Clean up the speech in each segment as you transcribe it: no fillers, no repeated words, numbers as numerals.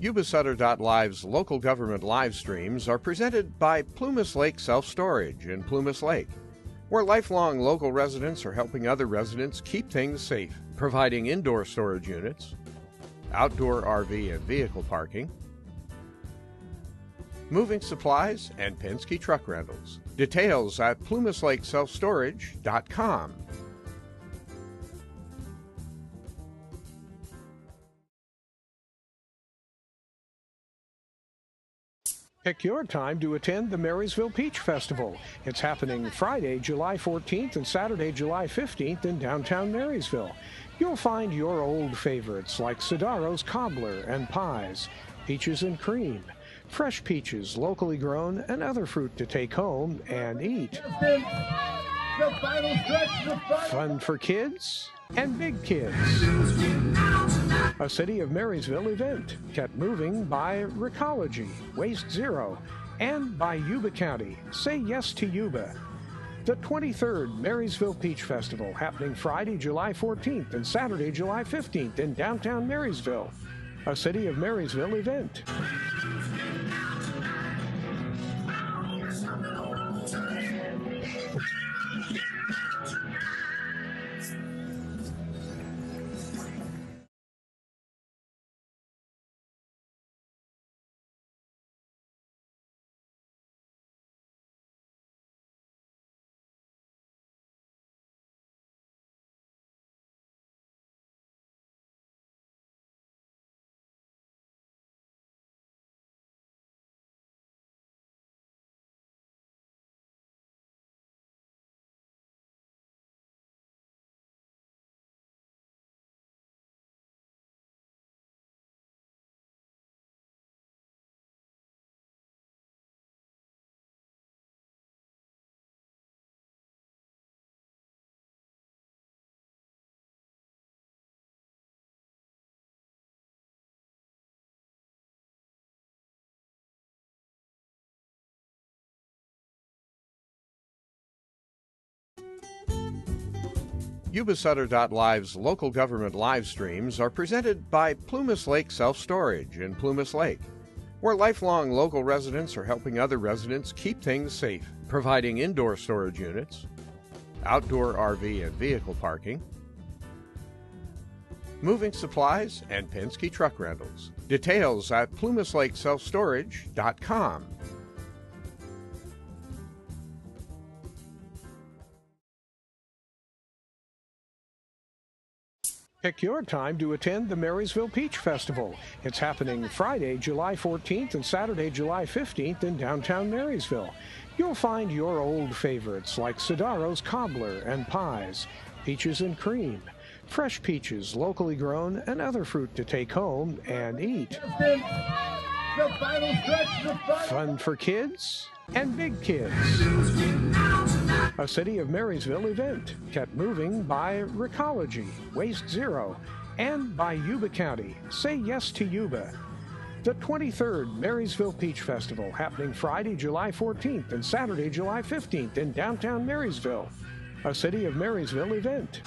Yuba-Sutter.live's local government live streams are presented by Plumas Lake Self Storage in Plumas Lake, where lifelong local residents are helping other residents keep things safe, providing indoor storage units, outdoor RV and vehicle parking, moving supplies, and Penske truck rentals. Details at plumaslakeselfstorage.com. Pick your time to attend the Marysville Peach Festival. It's happening Friday, July 14th and Saturday, July 15th in downtown Marysville. You'll find your old favorites like Sidaro's Cobbler and Pies, Peaches and Cream, fresh peaches locally grown, and other fruit to take home and eat. Fun for kids and big kids. A City of Marysville event kept moving by Recology, Waste Zero, and by Yuba County. Say yes to Yuba. The 23rd Marysville Peach Festival happening Friday, July 14th and Saturday, July 15th in downtown Marysville. A City of Marysville event. Yuba-Sutter.live's local government live streams are presented by Plumas Lake Self Storage in Plumas Lake, where lifelong local residents are helping other residents keep things safe, providing indoor storage units, outdoor RV and vehicle parking, moving supplies, and Penske truck rentals. Details at plumaslakeselfstorage.com. Pick your time to attend the Marysville Peach Festival. It's happening Friday, July 14th and Saturday, July 15th in downtown Marysville. You'll find your old favorites like Sidaro's Cobbler and Pies, Peaches and Cream, fresh peaches locally grown, and other fruit to take home and eat. Fun for kids and big kids. A City of Marysville event kept moving by Recology, Waste Zero, and by Yuba County. Say yes to Yuba. The 23rd Marysville Peach Festival happening Friday, July 14th and Saturday, July 15th in downtown Marysville. A City of Marysville event.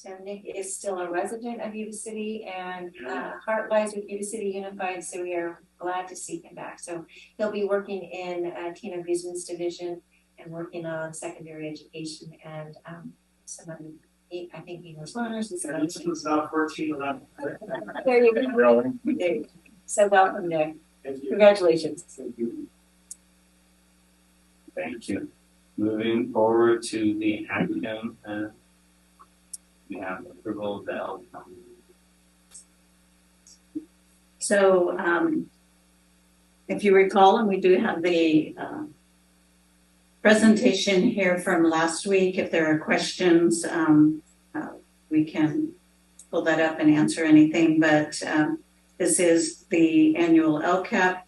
So Nick is still a resident of Yuba City, and heart lies with Yuba City Unified, so we are glad to see him back. So he'll be working in Tina Guzman's division and working on secondary education and some other, I think English learners. About 14, 11. There you go. So welcome, Nick. Congratulations. Thank you. Thank you. Moving forward to the action, we have approval of the LCAP. So, if you recall, and we do have the presentation here from last week. If there are questions, we can pull that up and answer anything. But this is the annual LCAP.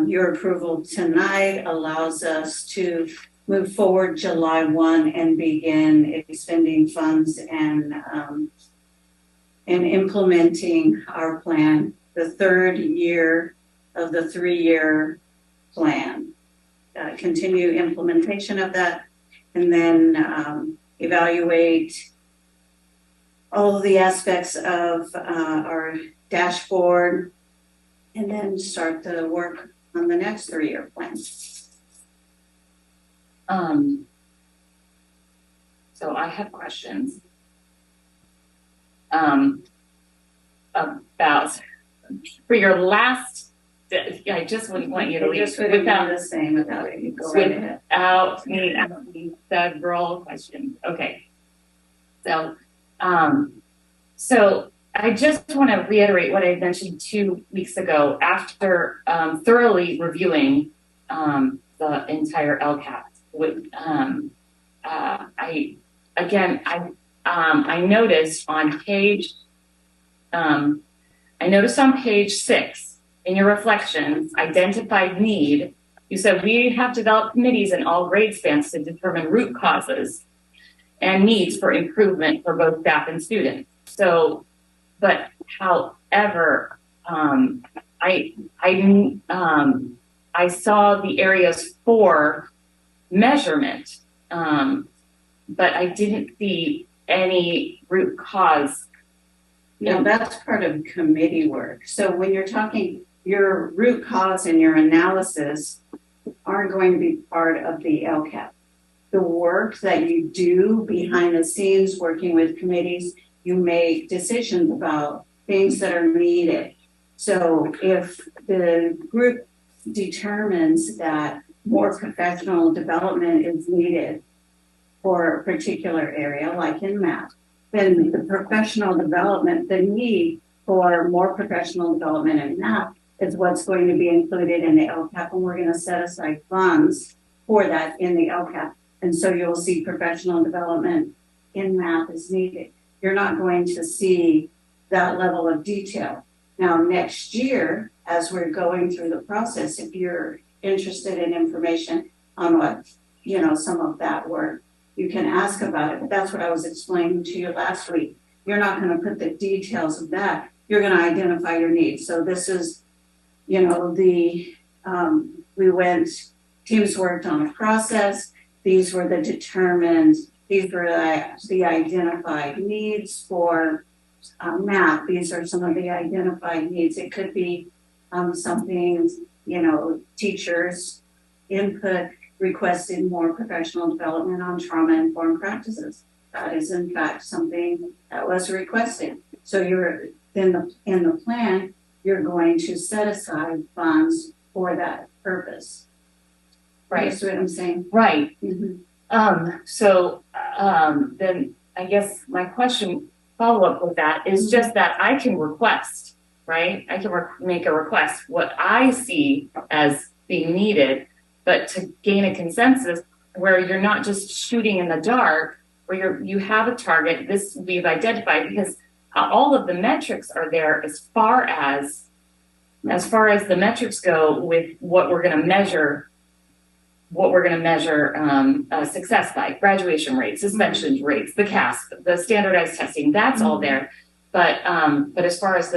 Your approval tonight allows us to move forward July 1 and begin expending funds and implementing our plan, the third year of the 3-year plan. Continue implementation of that, and then evaluate all of the aspects of our dashboard, and then start the work on the next 3-year plan. So I have questions about for your last. I just wouldn't want you to leave without the same without it. Go right ahead. Without me asking several questions. Okay. So, so I just want to reiterate what I mentioned 2 weeks ago after thoroughly reviewing the entire LCAP. With I noticed on page 6 in your reflections, identified need. You said we have developed committees in all grade spans to determine root causes and needs for improvement for both staff and students. So, but however, I saw the areas for measurement, but I didn't see any root cause. No, that's part of committee work. So when you're talking, your root cause and your analysis aren't going to be part of the LCAP. The work that you do behind the scenes working with committees, you make decisions about things that are needed. So if the group determines that more professional development is needed for a particular area, like in math, then the professional development, the need for more professional development in math is what's going to be included in the LCAP, and we're going to set aside funds for that in the LCAP. And so you'll see professional development in math is needed. You're not going to see that level of detail. Now, next year, as we're going through the process, if you're interested in information on what, some of that work, you can ask about it. But that's what I was explaining to you last week. You're not going to put the details of that. You're going to identify your needs. So this is, teams worked on a process. These were the identified needs for math. These are some of the identified needs. It could be something, teachers input requested more professional development on trauma-informed practices. That is in fact something that was requested. So you're in the plan, you're going to set aside funds for that purpose. Right. That's what I'm saying. Right. Mm-hmm. Then I guess my follow-up with that is just that I can request, right? I can make a request what I see as being needed, but to gain a consensus where you're not just shooting in the dark, where you have a target, this we've identified, because all of the metrics are there as far as the metrics go with what we're going to measure success by: graduation rates, suspension rates, the CASP, the standardized testing, that's all there. But as far as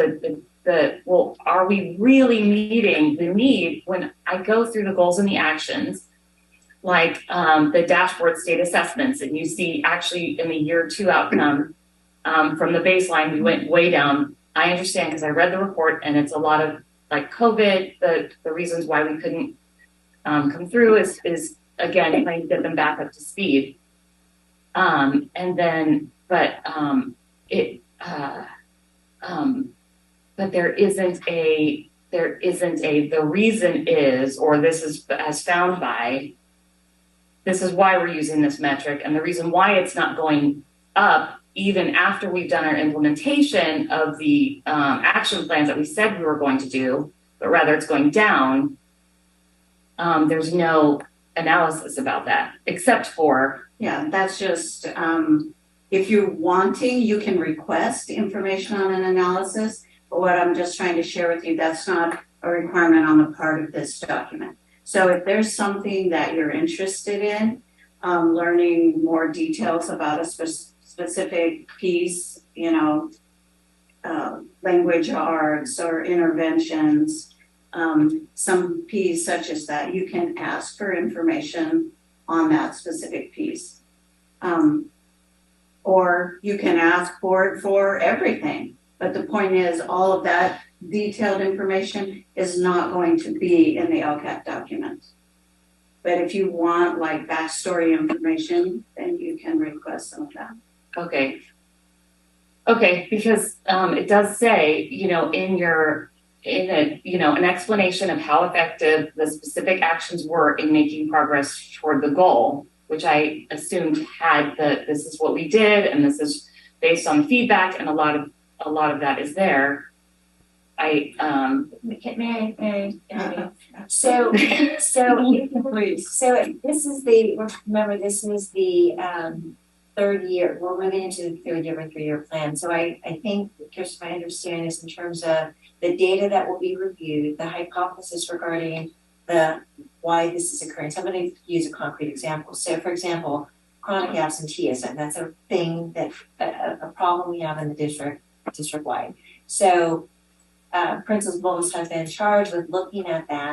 well, are we really meeting the need? When I go through the goals and the actions, like the dashboard state assessments, and you see actually in the year 2 outcome, from the baseline, we went way down. I understand because I read the report, and it's a lot of like COVID. The reasons why we couldn't come through is again trying to get them back up to speed. But there isn't a the reason is, or this is as found by, this is why we're using this metric, and the reason why it's not going up even after we've done our implementation of the action plans that we said we were going to do, but rather it's going down. There's no analysis about that, except for. Yeah, that's just, if you're wanting, you can request information on an analysis, but what I'm just trying to share with you, that's not a requirement on the part of this document. So if there's something that you're interested in, learning more details about a specific piece, language arts or interventions, some piece such as that, you can ask for information on that specific piece. Or you can ask for it for everything. But the point is, all of that detailed information is not going to be in the LCAP document. But if you want like backstory information, then you can request some of that. Okay. Okay, because it does say, an explanation of how effective the specific actions were in making progress toward the goal, which I assumed had this is what we did, and this is based on feedback, and a lot of that is there. May I? So this is the third year. We're moving into the third year of a 3-year plan. So I think, just my understanding is in terms of the data that will be reviewed, the hypothesis regarding why this is occurring. So I'm going to use a concrete example. So, for example, chronic absenteeism. That's a thing that a problem we have in the district-wide. So principals have been charged with looking at that